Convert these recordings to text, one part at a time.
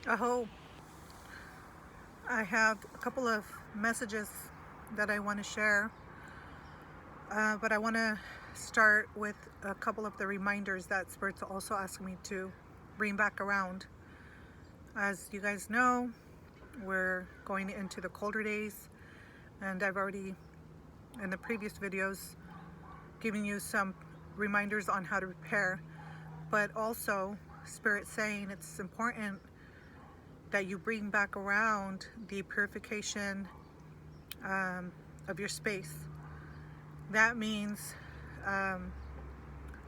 Aho, I have a couple of messages that I want to share, but I want to start with a couple of the reminders that Spirit's also asked me to bring back around. As you guys know, we're going into the colder days, and I've already, in the previous videos, given you some reminders on how to prepare, but also Spirit saying it's important that you bring back around the purification of your space. That means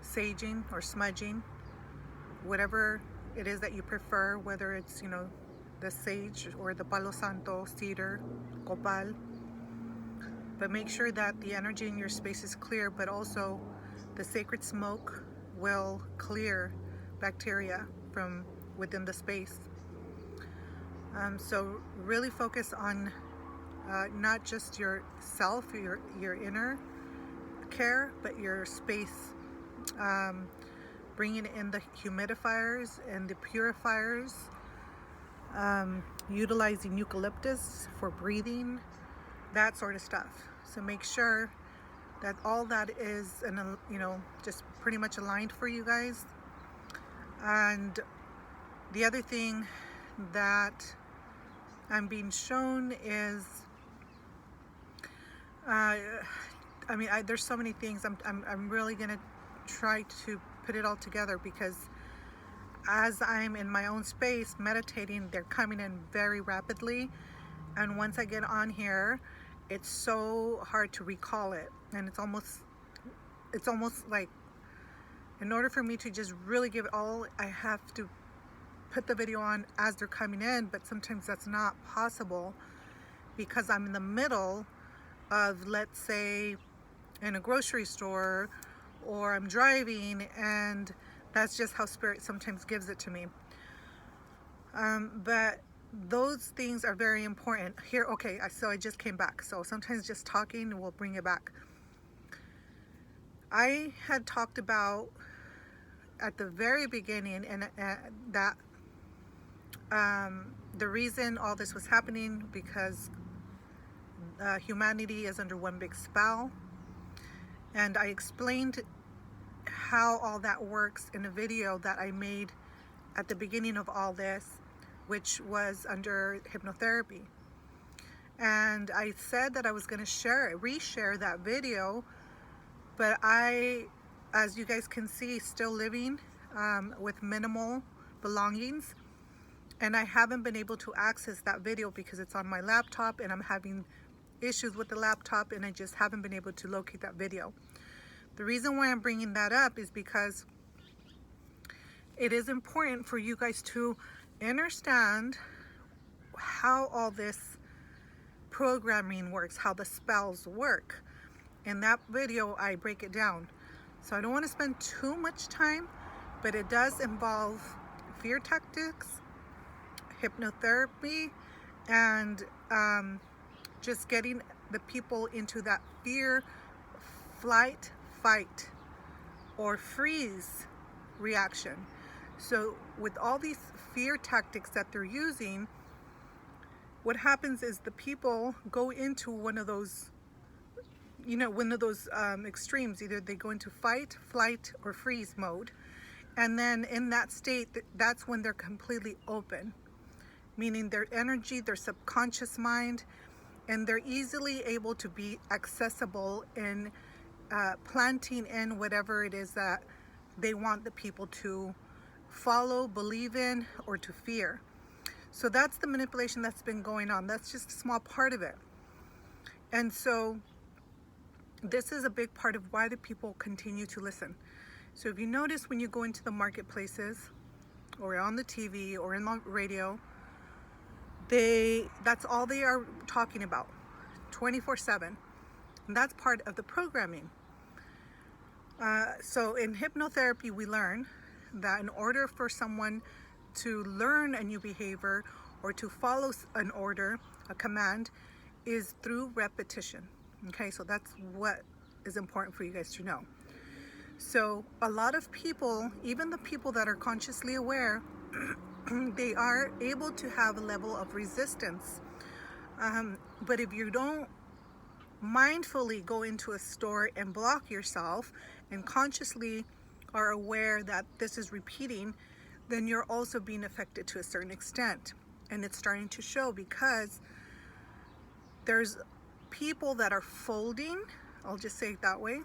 saging or smudging, whatever it is that you prefer, whether it's, the sage or the palo santo, cedar, copal. But make sure that the energy in your space is clear, but also the sacred smoke will clear bacteria from within the space. So really focus on not just yourself, your inner care, but your space. Bringing in the humidifiers and the purifiers, utilizing eucalyptus for breathing, that sort of stuff. So make sure that all that is, just pretty much aligned for you guys. And the other thing that I'm being shown is, there's so many things. I'm really gonna try to put it all together, because as I'm in my own space meditating, they're coming in very rapidly, and once I get on here, it's so hard to recall it, and it's almost like, in order for me to just really give it all, I have to put the video on as they're coming in, but sometimes that's not possible because I'm in the middle of, let's say, in a grocery store, or I'm driving, and that's just how Spirit sometimes gives it to me. But those things are very important. Here, okay, so I just came back, so sometimes just talking will bring it back. I had talked about at the very beginning, and that the reason all this was happening because humanity is under one big spell, and I explained how all that works in a video that I made at the beginning of all this, which was under hypnotherapy. And I said that I was going to reshare that video, but I, as you guys can see, still living with minimal belongings, and I haven't been able to access that video because it's on my laptop, and I'm having issues with the laptop, and I just haven't been able to locate that video. The reason why I'm bringing that up is because it is important for you guys to understand how all this programming works, how the spells work. In that video, I break it down. So I don't want to spend too much time, but it does involve fear tactics, hypnotherapy, and just getting the people into that fear, flight, fight, or freeze reaction. So with all these fear tactics that they're using, what happens is the people go into one of those extremes. Either they go into fight, flight, or freeze mode, and then in that state, that's when they're completely open, meaning their energy, their subconscious mind, and they're easily able to be accessible in planting in whatever it is that they want the people to follow, believe in, or to fear. So that's the manipulation that's been going on. That's just a small part of it. And so this is a big part of why the people continue to listen. So if you notice, when you go into the marketplaces, or on the TV, or in the radio, that's all they are talking about 24/7. And that's part of the programming. So in hypnotherapy, we learn that in order for someone to learn a new behavior or to follow an order, a command, is through repetition. Okay, so that's what is important for you guys to know. So a lot of people, even the people that are consciously aware, they are able to have a level of resistance. But if you don't mindfully go into a store and block yourself and consciously are aware that this is repeating, then you're also being affected to a certain extent. And it's starting to show because there's people that are folding, I'll just say it that way,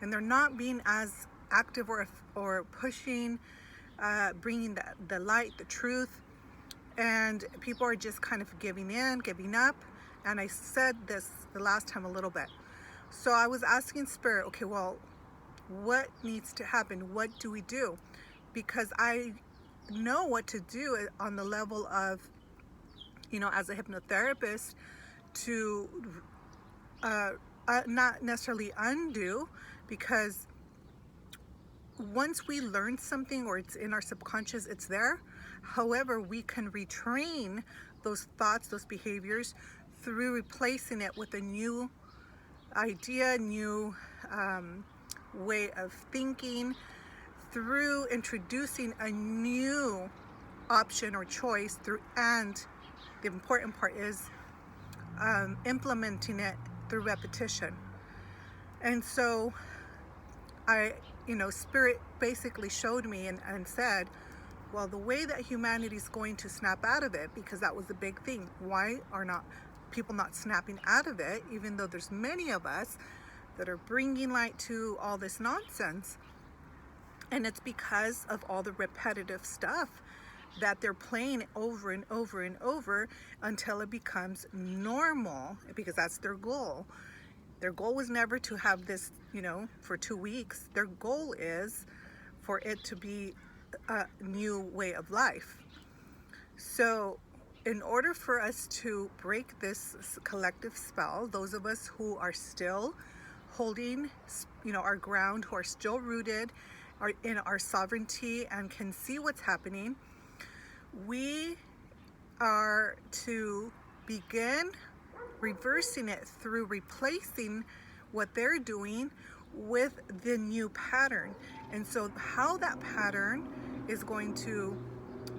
and they're not being as active or pushing, bringing the light, the truth, and people are just kind of giving in, giving up. And I said this the last time a little bit. So I was asking Spirit, okay, well, what needs to happen? What do we do? Because I know what to do on the level of, as a hypnotherapist, to not necessarily undo, because once we learn something or it's in our subconscious, it's there. However, we can retrain those thoughts, those behaviors, through replacing it with a new idea, new way of thinking, through introducing a new option or choice and the important part is implementing it through repetition. And so Spirit basically showed me and said, well, the way that humanity is going to snap out of it, because that was the big thing, why are not people not snapping out of it, even though there's many of us that are bringing light to all this nonsense? And it's because of all the repetitive stuff that they're playing over and over and over until it becomes normal, because that's their goal. Their goal was never to have this, for 2 weeks. Their goal is for it to be a new way of life. So in order for us to break this collective spell, those of us who are still holding, our ground, who are still rooted in our sovereignty and can see what's happening, we are to begin reversing it through replacing what they're doing with the new pattern. And so how that pattern is going to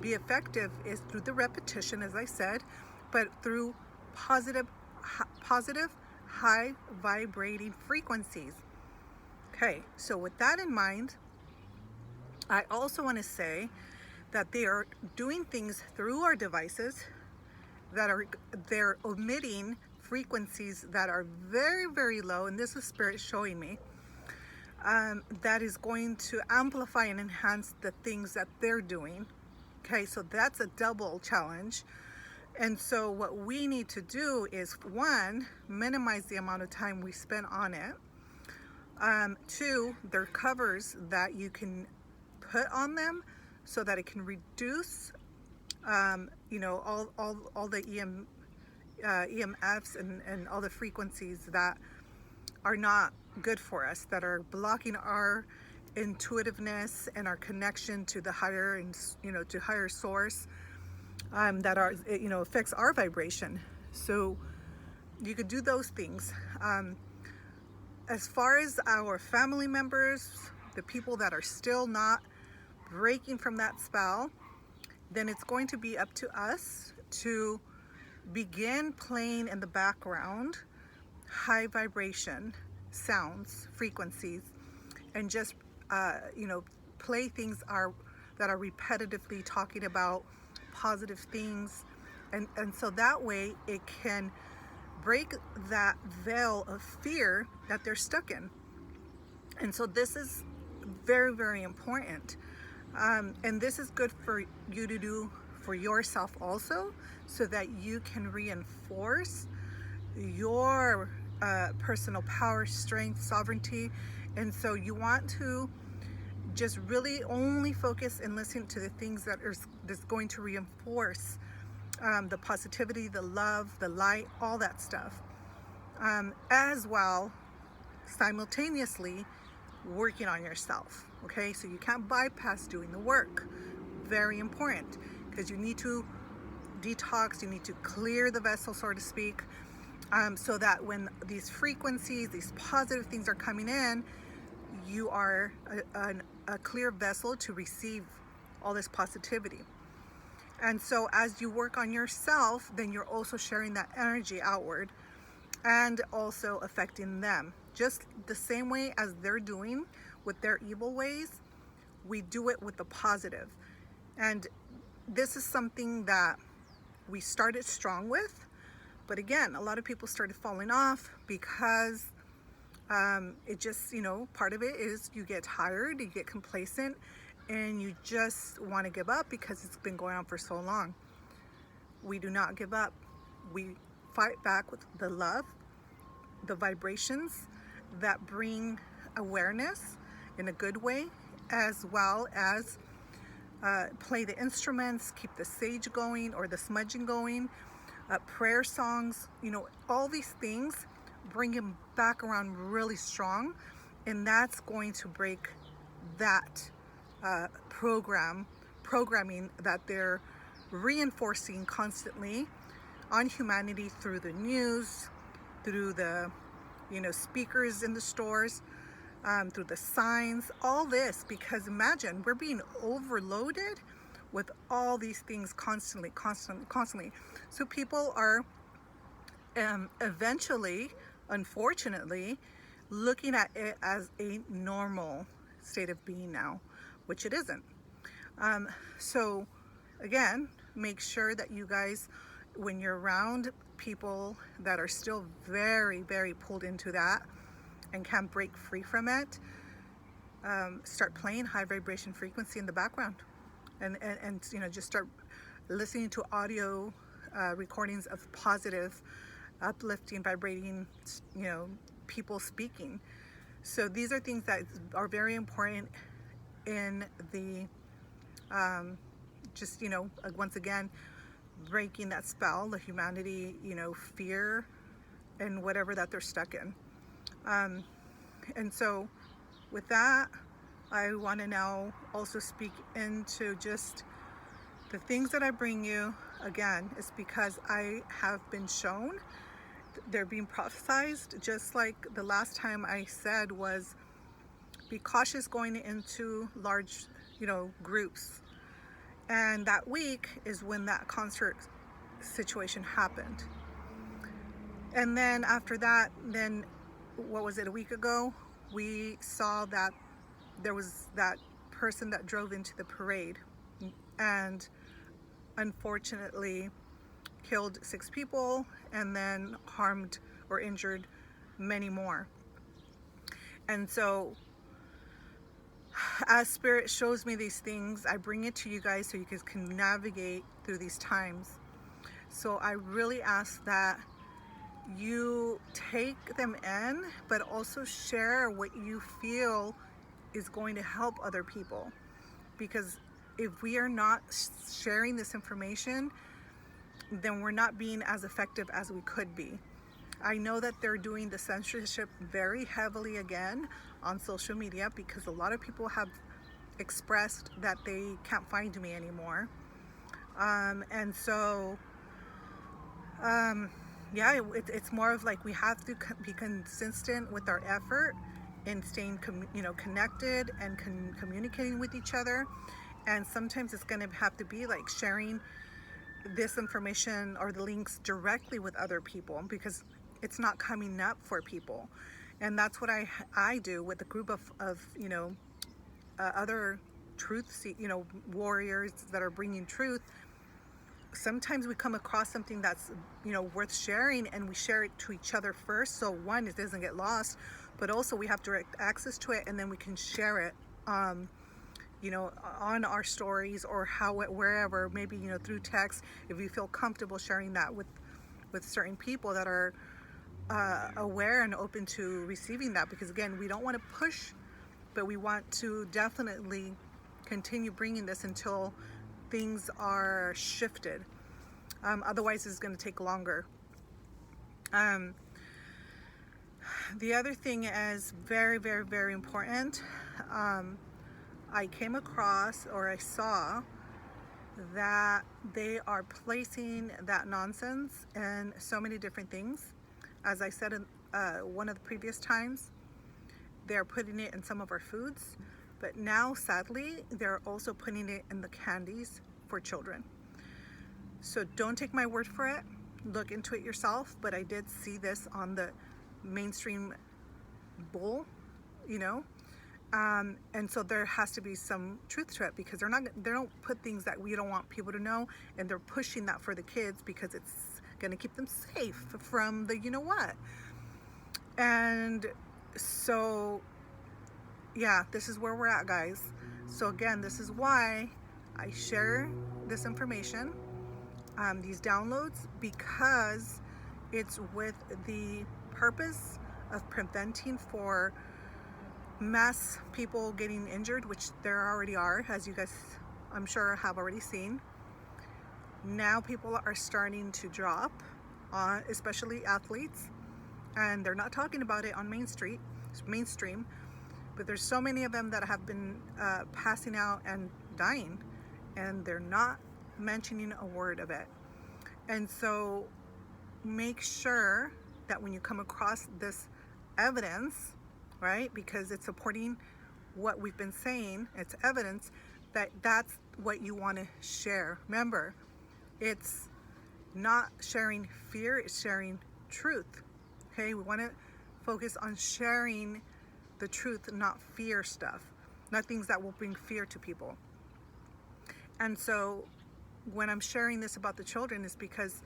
be effective is through the repetition, as I said, but through positive high vibrating frequencies. Okay, so with that in mind, I also want to say that they are doing things through our devices they're emitting frequencies that are very, very low, and this is Spirit showing me, that is going to amplify and enhance the things that they're doing. Okay, so that's a double challenge. And so what we need to do is, one, minimize the amount of time we spend on it. Two, there are covers that you can put on them so that it can reduce all the EMFs and all the frequencies that are not good for us, that are blocking our intuitiveness and our connection to the higher and to higher source, that are affects our vibration. So you could do those things. As far as our family members, the people that are still not breaking from that spell, then it's going to be up to us to begin playing in the background high vibration sounds, frequencies, and just play things that are repetitively talking about positive things, and so that way it can break that veil of fear that they're stuck in. And so this is very, very important. And this is good for you to do for yourself also, so that you can reinforce your personal power, strength, sovereignty. And so you want to just really only focus and listen to the things that's going to reinforce the positivity, the love, the light, all that stuff, as well simultaneously working on yourself. Okay, so you can't bypass doing the work. Very important, because you need to detox, you need to clear the vessel, so to speak, so that when these frequencies, these positive things are coming in, you are a clear vessel to receive all this positivity. And so as you work on yourself, then you're also sharing that energy outward and also affecting them. Just the same way as they're doing with their evil ways, we do it with the positive. And this is something that we started strong with, but again, a lot of people started falling off because it just, part of it is you get tired, you get complacent, and you just want to give up because it's been going on for so long. We do not give up. We fight back with the love, the vibrations that bring awareness in a good way, as well as play the instruments, keep the sage going or the smudging going, prayer songs, all these things bring him back around really strong, and that's going to break that programming that they're reinforcing constantly on humanity through the news, through the speakers in the stores, through the signs, all this, because imagine we're being overloaded with all these things constantly. So people are eventually, unfortunately, looking at it as a normal state of being now, which it isn't. So again, make sure that you guys, when you're around people that are still very, very pulled into that and can't break free from it, start playing high vibration frequency in the background, and just start listening to audio recordings of positive, uplifting, vibrating, people speaking. So these are things that are very important in the once again, breaking that spell, the humanity, fear and whatever that they're stuck in. And so with that, I want to now also speak into just the things that I bring you. Again, is because I have been shown, they're being prophesized, just like the last time I said was, be cautious going into large, groups. And that week is when that concert situation happened. And then after that, then what was it, a week ago, we saw that there was that person that drove into the parade and unfortunately killed 6 people and then harmed or injured many more. And so as Spirit shows me these things, I bring it to you guys so you guys can navigate through these times. So I really ask that you take them in, but also share what you feel is going to help other people. Because if we are not sharing this information, then we're not being as effective as we could be. I know that they're doing the censorship very heavily again on social media because a lot of people have expressed that they can't find me anymore. And so, it's more of like we have to be consistent with our effort in staying, connected and communicating with each other. And sometimes it's going to have to be like sharing this information or the links directly with other people because it's not coming up for people. And that's what I do with a group of other truth, warriors that are bringing truth. Sometimes we come across something that's worth sharing, and we share it to each other first, so one, it doesn't get lost, but also we have direct access to it, and then we can share it on our stories or wherever, maybe through text, if you feel comfortable sharing that with certain people that are aware and open to receiving that. Because again, we don't want to push, but we want to definitely continue bringing this until things are shifted. Otherwise it's going to take longer. The other thing is very, very, very important. I came across, or I saw, that they are placing that nonsense in so many different things. As I said in one of the previous times, they're putting it in some of our foods, but now sadly they're also putting it in the candies for children. So don't take my word for it. Look into it yourself. But I did see this on the mainstream bull, you know. And so there has to be some truth to it, because they don't put things that we don't want people to know, and they're pushing that for the kids because it's going to keep them safe from the you know what. And so yeah, this is where we're at, guys. So again, this is why I share this information, these downloads, because it's with the purpose of preventing for mass people getting injured, which there already are, as you guys I'm sure have already seen. Now people are starting to drop, especially athletes, and they're not talking about it on mainstream, but there's so many of them that have been passing out and dying, and they're not mentioning a word of it. And so make sure that when you come across this evidence, right, because it's supporting what we've been saying, it's evidence, that's what you want to share. Remember, it's not sharing fear, it's sharing truth. Okay, we want to focus on sharing the truth, not fear stuff, not things that will bring fear to people. And so when I'm sharing this about the children, is because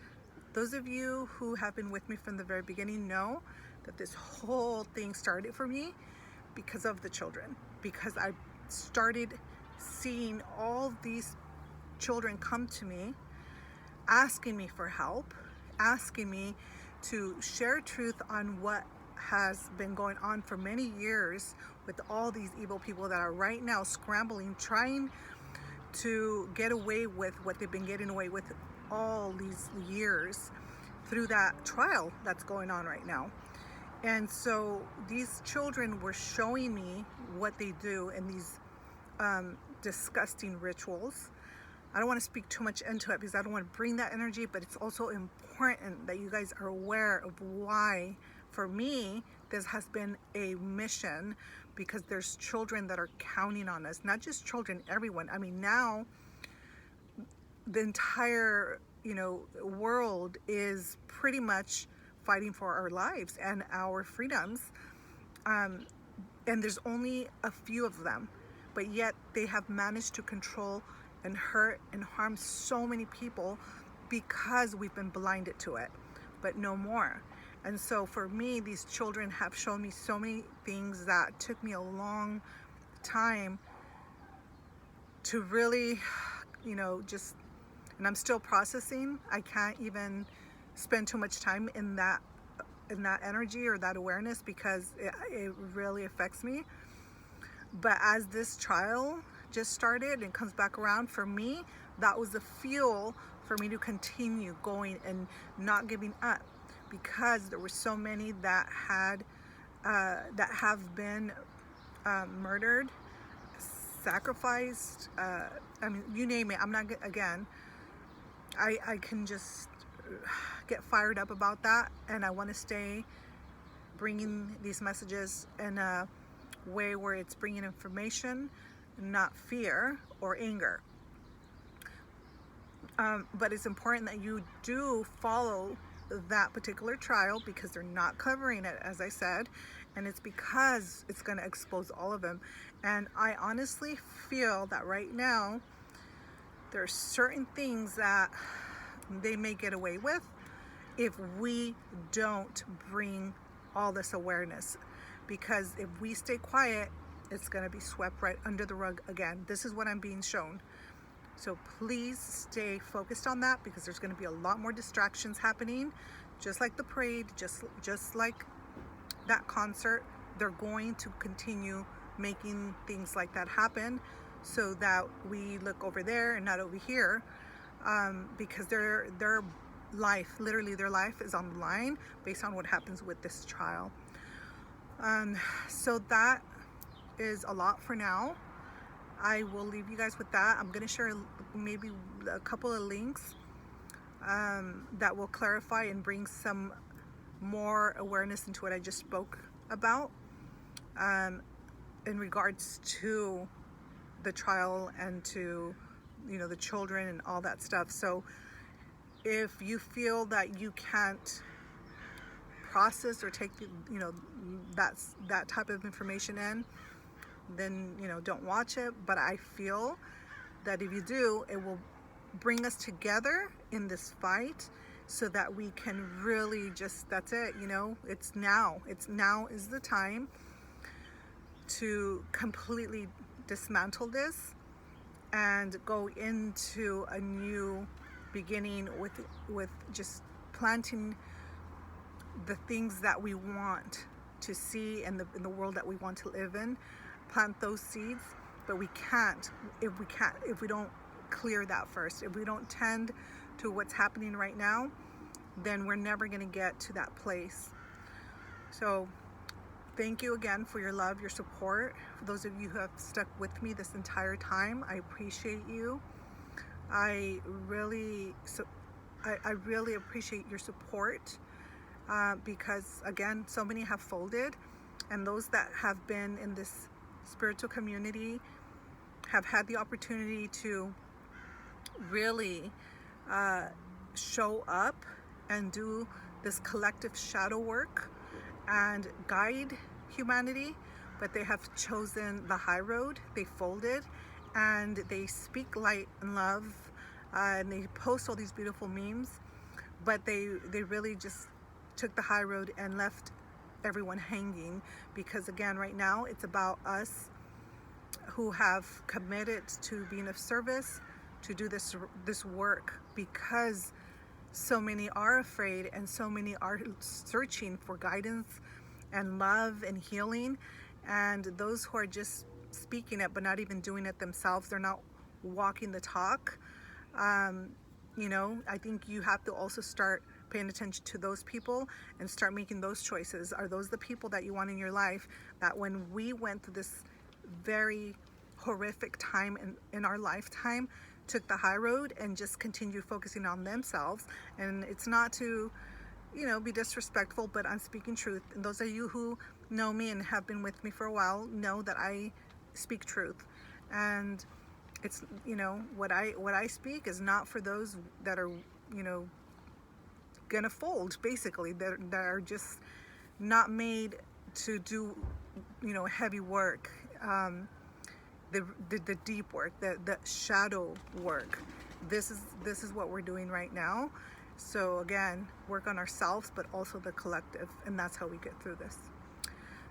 those of you who have been with me from the very beginning know that this whole thing started for me because of the children, because I started seeing all these children come to me asking me for help, asking me to share truth on what has been going on for many years with all these evil people that are right now scrambling, trying to get away with what they've been getting away with all these years through that trial that's going on right now. And so these children were showing me what they do in these disgusting rituals. I don't want to speak too much into it because I don't want to bring that energy, but it's also important that you guys are aware of why, for me, this has been a mission, because there's children that are counting on us. Not just children, everyone. I mean, now the entire, world is pretty much fighting for our lives and our freedoms. And there's only a few of them, but yet they have managed to control and hurt and harm so many people because we've been blinded to it, but no more. And so for me, these children have shown me so many things that took me a long time to really, and I'm still processing. I can't even spend too much time in that energy or that awareness, because it really affects me. But as this trial just started and comes back around, for me, that was the fuel for me to continue going and not giving up, because there were so many that have been murdered, sacrificed, I mean, you name it. I'm not, again, I can just get fired up about that, and I want to stay bringing these messages in a way where it's bringing information, not fear or anger. But it's important that you do follow that particular trial, because they're not covering it, as I said, and it's because it's going to expose all of them. And I honestly feel that right now there are certain things that they may get away with if we don't bring all this awareness, because if we stay quiet, it's going to be swept right under the rug again. This is what I'm being shown. So please stay focused on that, because there's going to be a lot more distractions happening, just like the parade, just like that concert. They're going to continue making things like that happen, so that we look over there and not over here, because their life, literally their life, is on the line based on what happens with this trial. So that is a lot for now. I will leave you guys with that. I'm going to share maybe a couple of links that will clarify and bring some more awareness into what I just spoke about in regards to the trial and to, the children and all that stuff. So if you feel that you can't process or take that type of information in, then don't watch it. But I feel that if you do, it will bring us together in this fight, so that we can really just, that's it, it's now is the time to completely dismantle this and go into a new beginning with just planting the things that we want to see in the world that we want to live in. Plant those seeds. But we can't if we don't clear that first. If we don't tend to what's happening right now, then we're never going to get to that place. So thank you again for your love, your support. For those of you who have stuck with me this entire time, I appreciate you. I really appreciate your support, because again, so many have folded, and those that have been in this spiritual community have had the opportunity to really show up and do this collective shadow work and guide humanity, but they have chosen the high road. They folded, and they speak light and love, and they post all these beautiful memes, but they really just took the high road and left everyone hanging. Because again, right now it's about us who have committed to being of service, to do this work, because so many are afraid and so many are searching for guidance and love and healing. And those who are just speaking it but not even doing it themselves, they're not walking the talk. I think you have to also start paying attention to those people and start making those choices. Are those the people that you want in your life, that when we went through this very horrific time in our lifetime, took the high road and just continue focusing on themselves? And it's not to be disrespectful, but I'm speaking truth. And those of you who know me and have been with me for a while know that I speak truth. And it's what I speak is not for those that are gonna fold, basically, that are just not made to do heavy work, the deep work, the shadow work. This is what we're doing right now. So again, work on ourselves, but also the collective, and that's how we get through this.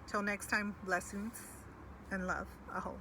Till next time, blessings and love. Aho.